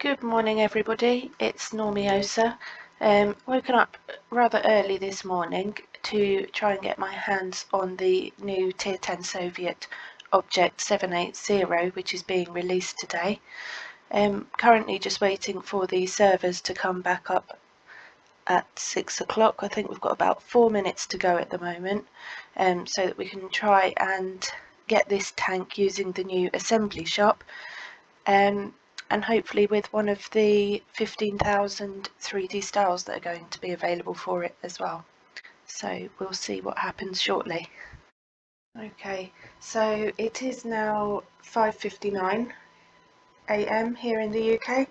Good morning everybody, it's Normiosa. Woken up rather early this morning to try and get my hands on the new Tier 10 Soviet Object 780 which is being released today. Currently just waiting for the servers to come back up at 6 o'clock. I think we've got about 4 minutes to go at the moment, so that we can try and get this tank using the new assembly shop. And hopefully with one of the 15,000 3D styles that are going to be available for it as well. So we'll see what happens shortly. Okay, so it is now 5:59 AM here in the UK.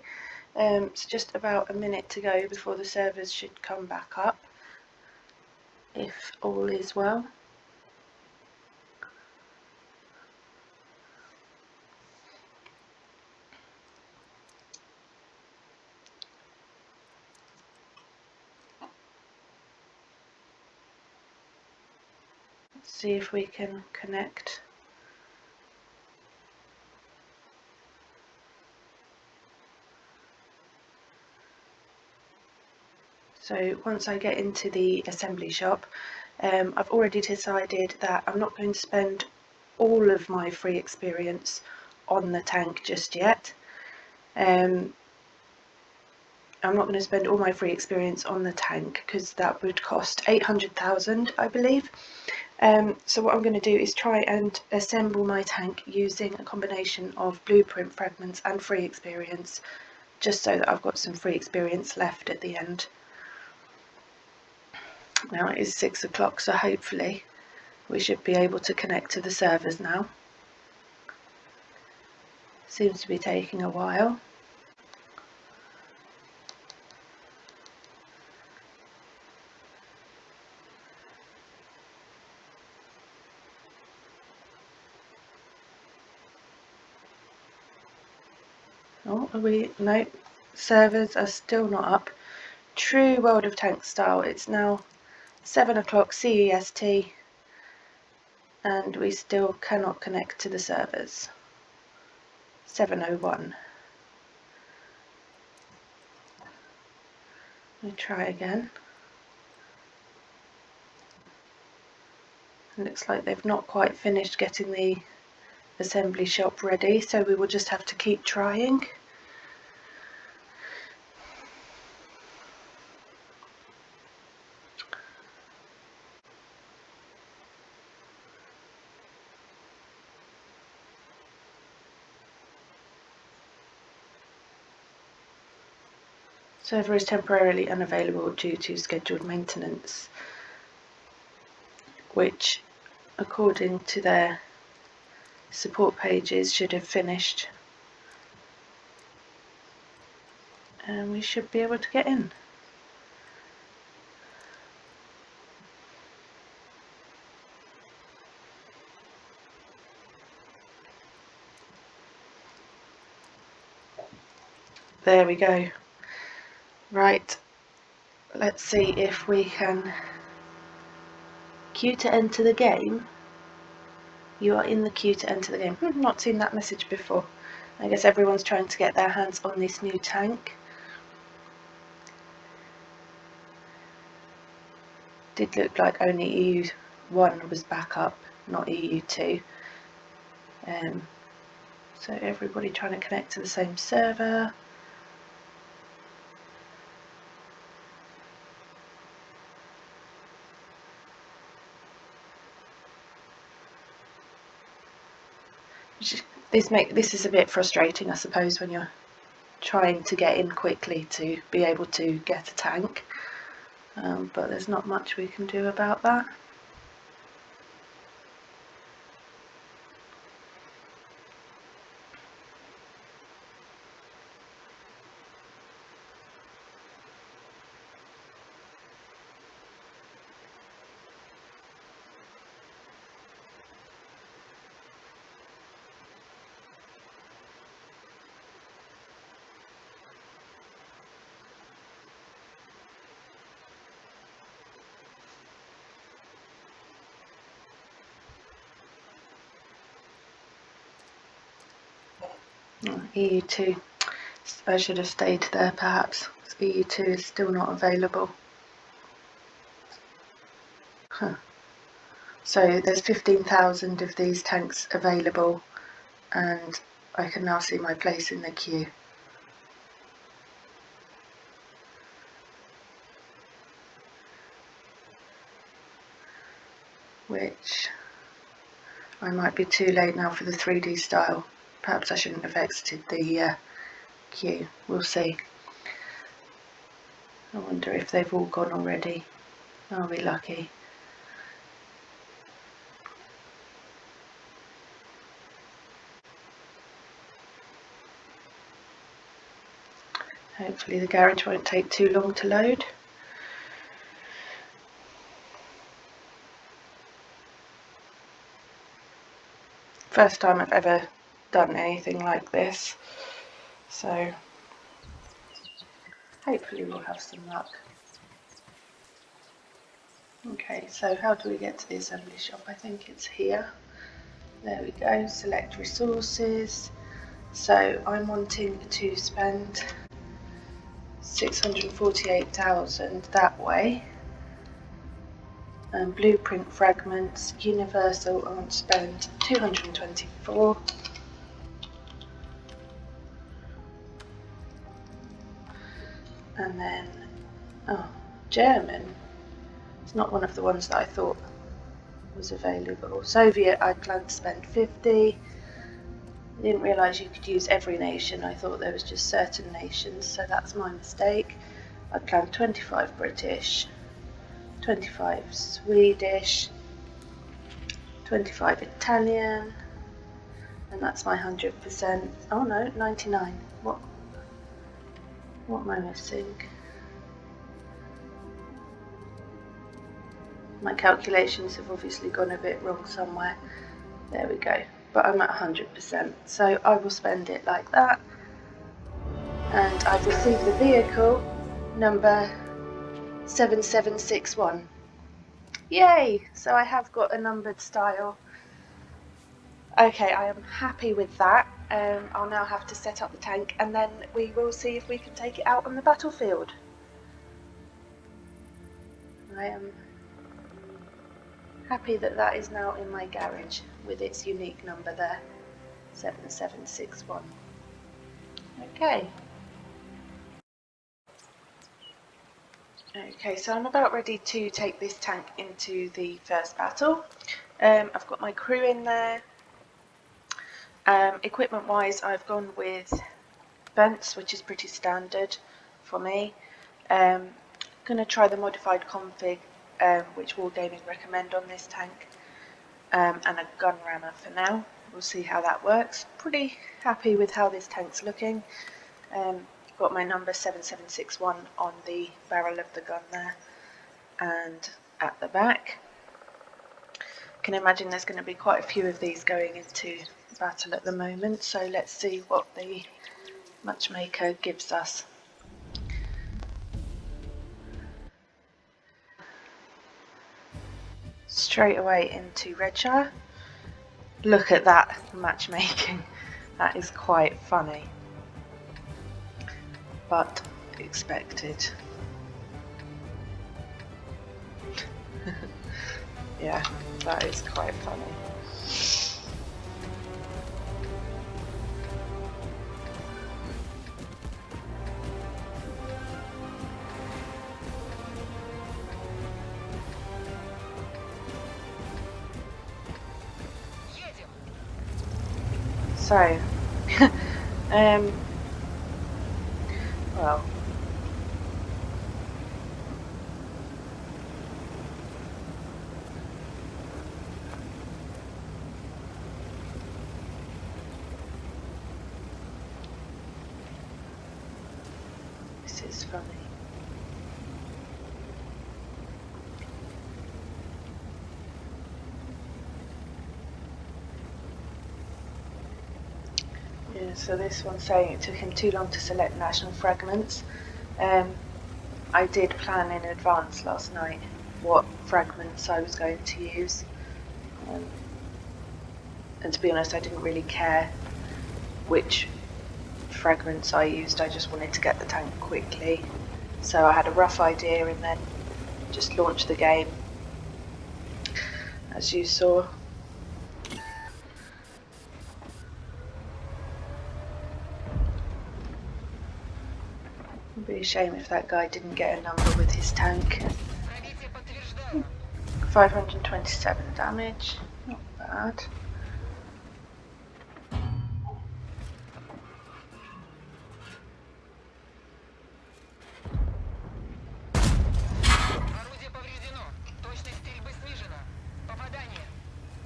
It's just about a minute to go before the servers should come back up, if all is well. Let's see if we can connect. So once I get into the assembly shop, I've already decided that I'm not going to spend all of my free experience on the tank just yet. I'm not going to spend all my free experience on the tank because that would cost 800,000, I believe. So what I'm going to do is try and assemble my tank using a combination of blueprint fragments and free experience, just so that I've got some free experience left at the end. Now it is 6 o'clock, so hopefully we should be able to connect to the servers now. Seems to be taking a while. Oh, are we? No, servers are still not up. True World of Tanks style. It's now 7 o'clock CEST and we still cannot connect to the servers. 7:01. Let me try again. It looks like they've not quite finished getting the assembly shop ready, so we will just have to keep trying. Server is temporarily unavailable due to scheduled maintenance, which, according to their support pages, should have finished. And we should be able to get in. There we go. Right, let's see if we can queue to enter the game. You are in the queue to enter the game. Not seen that message before. I guess everyone's trying to get their hands on this new tank. Did look like only EU1 was back up, not EU2. So everybody trying to connect to the same server. This is a bit frustrating, I suppose, when you're trying to get in quickly to be able to get a tank, but there's not much we can do about that. EU2. I should have stayed there perhaps. EU2 is still not available. Huh. So there's 15,000 of these tanks available, and I can now see my place in the queue. Which I might be too late now for the 3D style. Perhaps I shouldn't have exited the queue. We'll see. I wonder if they've all gone already. I'll be lucky. Hopefully the garage won't take too long to load. First time I've ever done anything like this, so hopefully we'll have some luck. Okay, so how do we get to the assembly shop? I think it's here. There we go, select resources. So I'm wanting to spend 648,000 that way. Blueprint fragments, universal, I want to spend 224. And then, German. It's not one of the ones that I thought was available. Soviet, I planned to spend 50. I didn't realise you could use every nation. I thought there was just certain nations, so that's my mistake. I planned 25 British, 25 Swedish, 25 Italian, and that's my 100%. Oh no, 99. What am I missing? My calculations have obviously gone a bit wrong somewhere. There we go. But I'm at 100%, so I will spend it like that. And I've received the vehicle number 7761. Yay! So I have got a numbered style. Okay, I am happy with that. I'll now have to set up the tank, and then we will see if we can take it out on the battlefield. I am happy that that is now in my garage with its unique number there, 7761. Okay. Okay, so I'm about ready to take this tank into the first battle. I've got my crew in there. Equipment wise, I've gone with vents, which is pretty standard for me. Gonna try the modified config, which Wargaming recommend on this tank, and a gun rammer for now. We'll see how that works. Pretty happy with how this tank's looking. Got my number 7761 on the barrel of the gun there and at the back. Can imagine there's going to be quite a few of these going into battle at the moment, so let's see what the matchmaker gives us. Straight away into Redshire. Look at that matchmaking. That is quite funny, but expected. Yeah, that is quite funny. So, well, this is funny. Yeah, so this one's saying it took him too long to select national fragments. I did plan in advance last night what fragments I was going to use, and to be honest, I didn't really care which fragments I used. I just wanted to get the tank quickly. So I had a rough idea and then just launched the game, as you saw. It'd be a shame if that guy didn't get a number with his tank. 527 damage, not bad.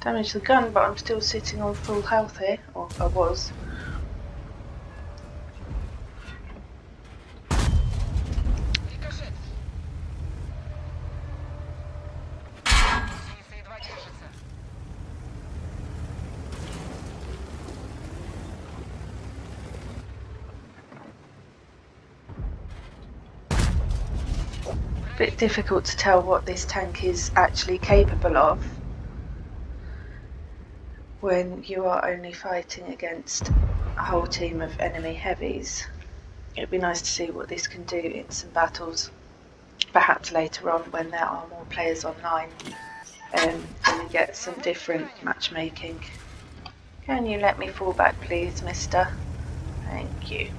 Damage the gun, but I'm still sitting on full health here, or I was. Bit difficult to tell what this tank is actually capable of when you are only fighting against a whole team of enemy heavies. It'd be nice to see what this can do in some battles, perhaps later on when there are more players online, and we get some different matchmaking. Can you let me fall back please, mister? Thank you.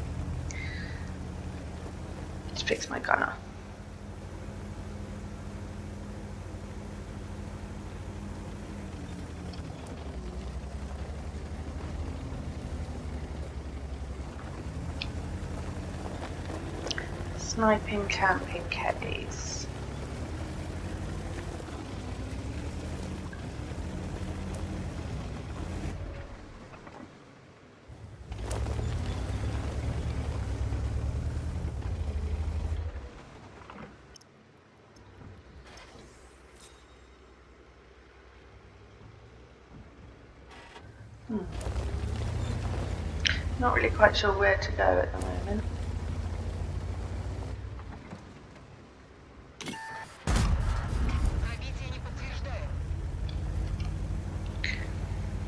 Let's fix my gunner. Sniping, camping, caddies. Not really quite sure where to go at the moment.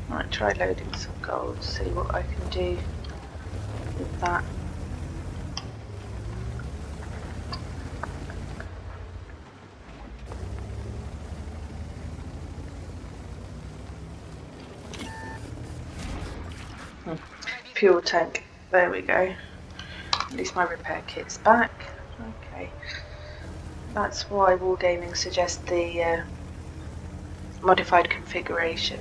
Might try loading some gold, see what I can do with that. Fuel tank, there we go. At least my repair kit's back. Okay, that's why Wargaming suggests the modified configuration.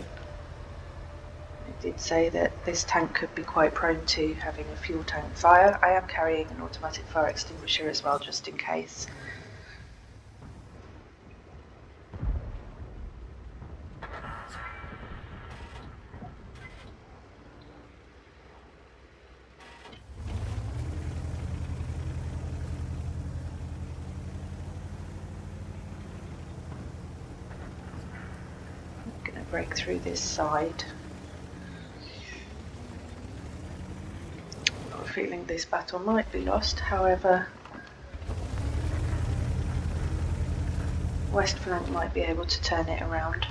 It did say that this tank could be quite prone to having a fuel tank fire. I am carrying an automatic fire extinguisher as well, just in case. Break through this side. I've got a feeling this battle might be lost, however West flank might be able to turn it around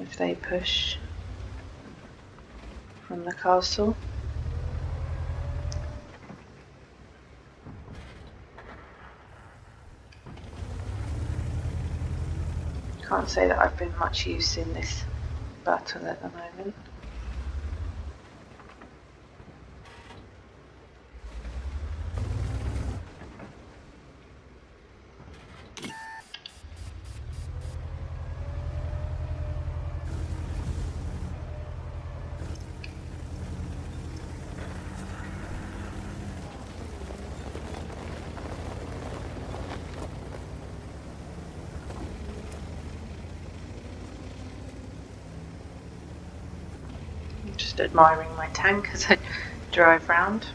if they push from the castle. Can't say that I've been much use in this battle at the moment. Just admiring my tank as I drive round.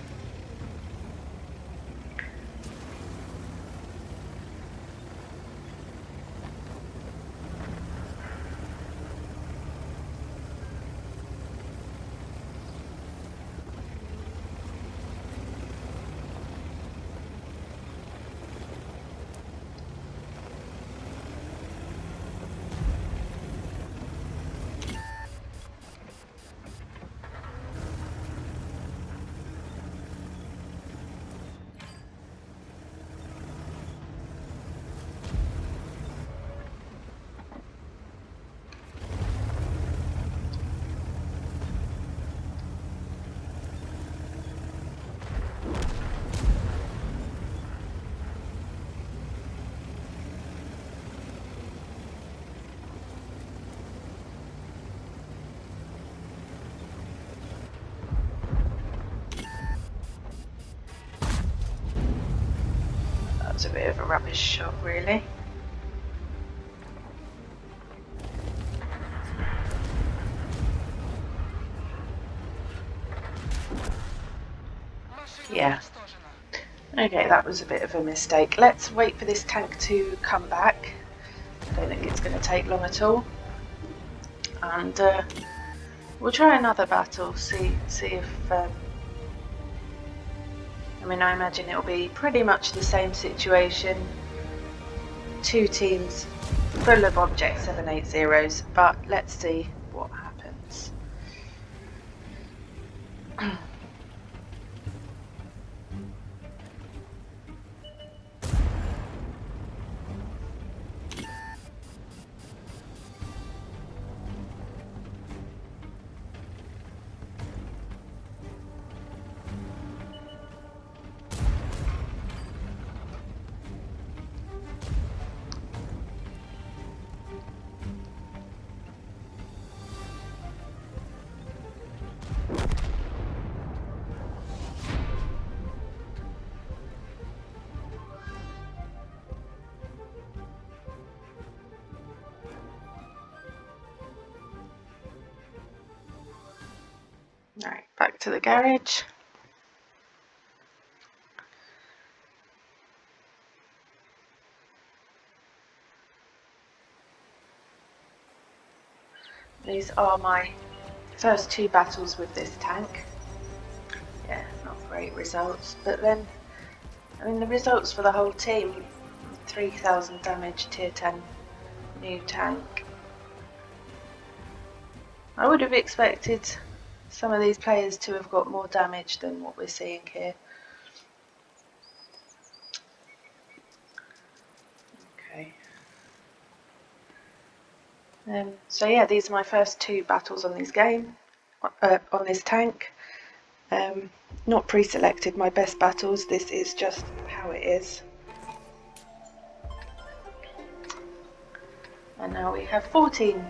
was a bit of a rubbish shot, really. Yeah. Okay, that was a bit of a mistake. Let's wait for this tank to come back. I don't think it's going to take long at all. And we'll try another battle, see if... I mean, I imagine it'll be pretty much the same situation. Two teams full of Object 780s, but let's see what happens. Right, back to the garage. These are my first two battles with this tank. Yeah, not great results, but then, I mean, the results for the whole team, 3,000 damage, tier 10 new tank. I would have expected some of these players to have got more damage than what we're seeing here. Okay. So yeah, these are my first two battles on this game, on this tank. Not pre-selected my best battles, this is just how it is. And now we have 14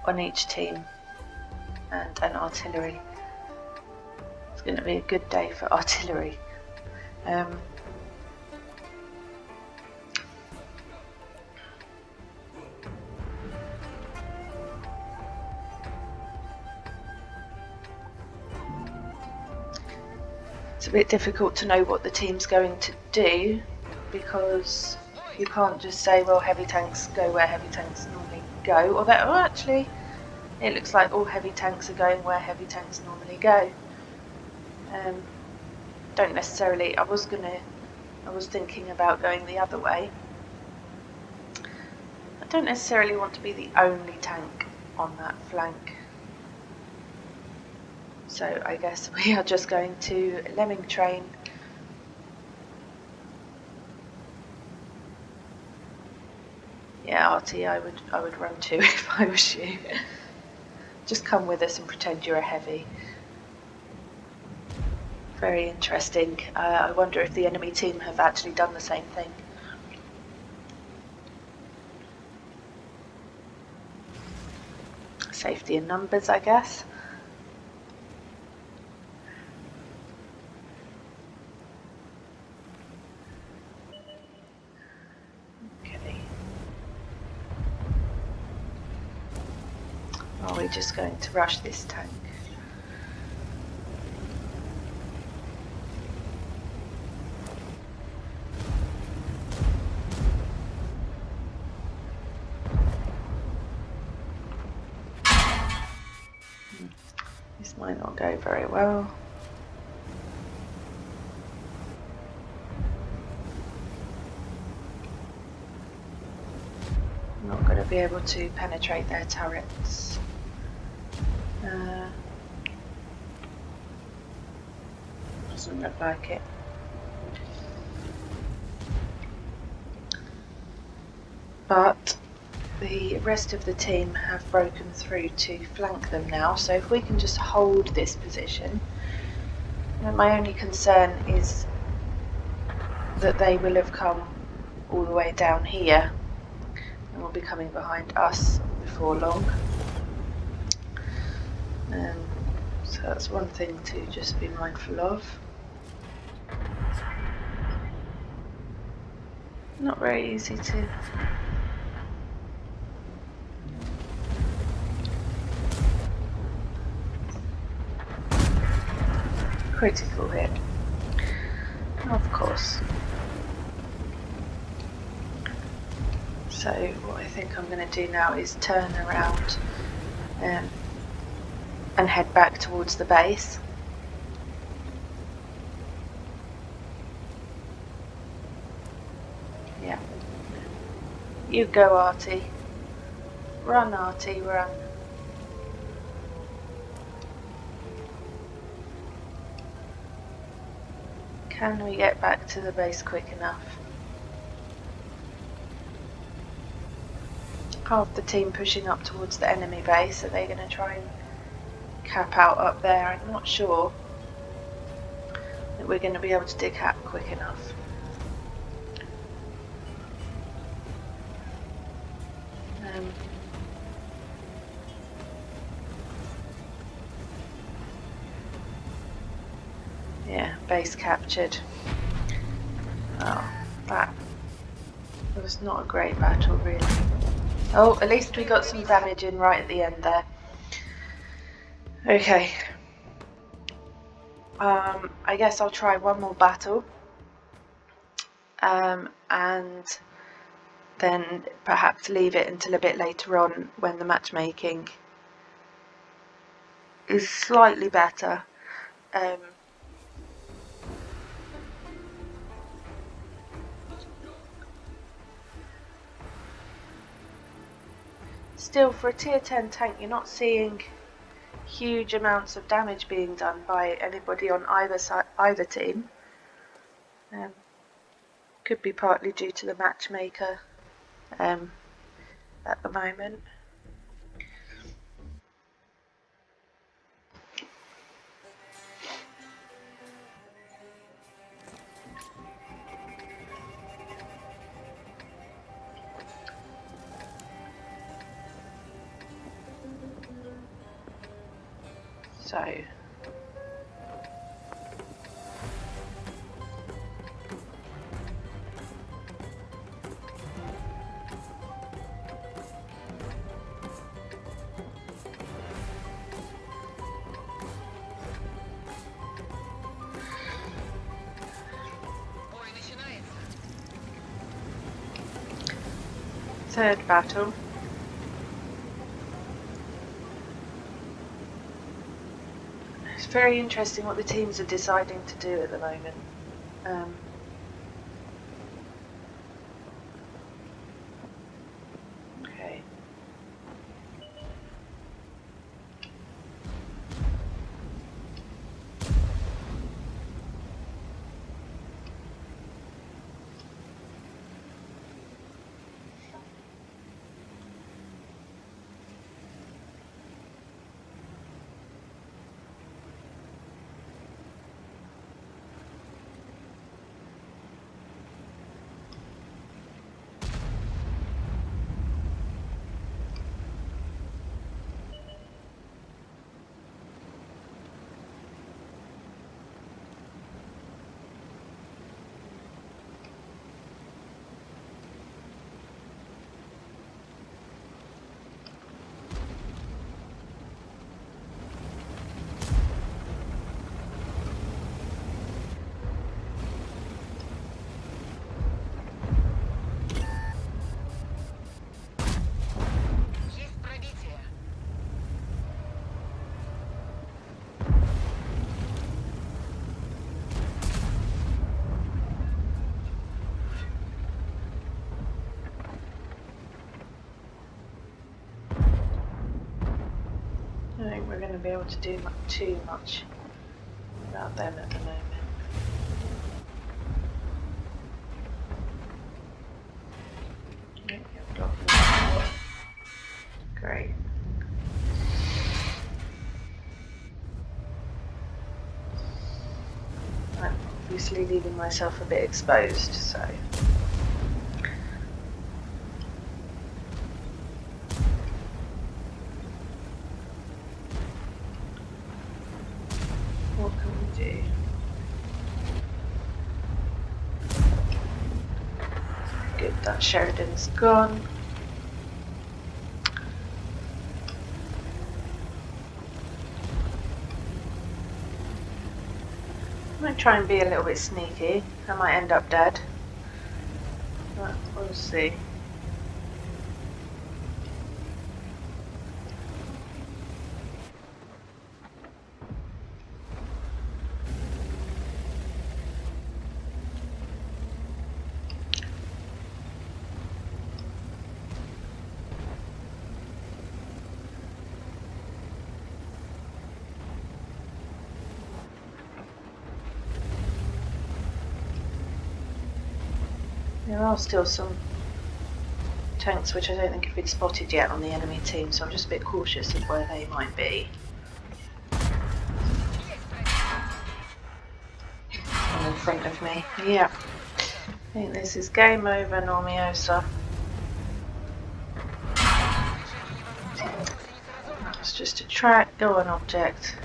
on each team and an artillery. It's going to be a good day for artillery. It's a bit difficult to know what the team's going to do, because you can't just say, well, heavy tanks go where heavy tanks normally go, or that, well, actually it looks like all heavy tanks are going where heavy tanks normally go. Don't necessarily, I was thinking about going the other way. I don't necessarily want to be the only tank on that flank. So I guess we are just going to lemming train. Yeah, RT, I would run too if I was you. Just come with us and pretend you're a heavy. Very interesting. I wonder if the enemy team have actually done the same thing. Safety in numbers, I guess. Are we just going to rush this tank? This might not go very well. I'm not going to be able to penetrate their turrets. Doesn't look like it. But the rest of the team have broken through to flank them now, so if we can just hold this position. And my only concern is that they will have come all the way down here and will be coming behind us before long. So that's one thing to just be mindful of. Not very easy to... Critical hit. Of course. So what I think I'm going to do now is turn around and head back towards the base. Yeah. You go, Artie. Run, Artie, run. Can we get back to the base quick enough? Half the team pushing up towards the enemy base, are they going to try and cap out up there? I'm not sure that we're going to be able to dig out quick enough. Yeah, base captured. Oh, that was not a great battle, really. Oh, at least we got some damage in right at the end there. Okay. I guess I'll try one more battle. And then perhaps leave it until a bit later on when the matchmaking is slightly better. Still, for a tier 10 tank, you're not seeing huge amounts of damage being done by anybody on either team. Could be partly due to the matchmaker at the moment. So third battle. It's very interesting what the teams are deciding to do at the moment. Okay. I don't think we're going to be able to do too much about them at the moment. Great. I'm obviously leaving myself a bit exposed, so... what can we do? That Sheridan's gone. I might try and be a little bit sneaky. I might end up dead. But we'll see. There are still some tanks which I don't think have been spotted yet on the enemy team, so I'm just a bit cautious of where they might be. In front of me. Yeah. I think this is game over, Normiosa. It's just a track, go on object.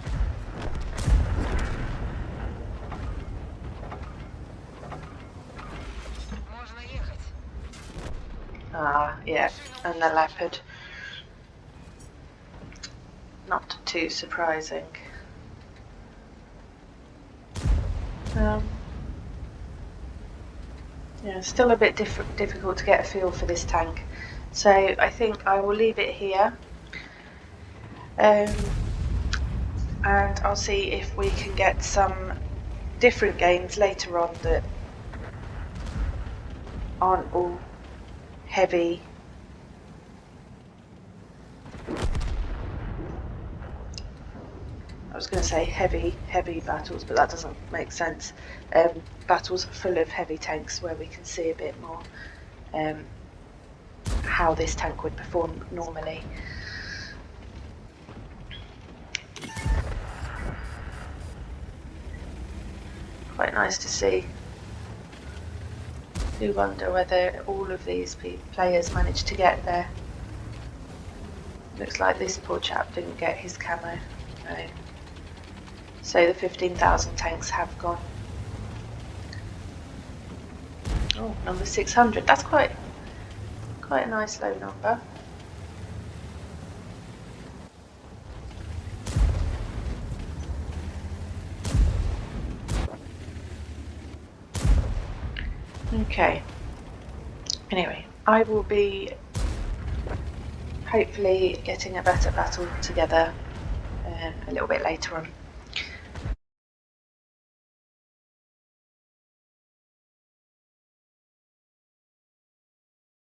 Ah, yeah, and the leopard. Not too surprising. Yeah, still a bit difficult to get a feel for this tank. So I think I will leave it here. And I'll see if we can get some different games later on that aren't all heavy. I was going to say heavy battles, but that doesn't make sense. Battles full of heavy tanks where we can see a bit more how this tank would perform normally. Quite nice to see. I do wonder whether all of these players managed to get there. Looks like this poor chap didn't get his camo. No. So the 15,000 tanks have gone. Oh, number 600. That's quite a nice low number. Okay. Anyway, I will be hopefully getting a better battle together a little bit later on.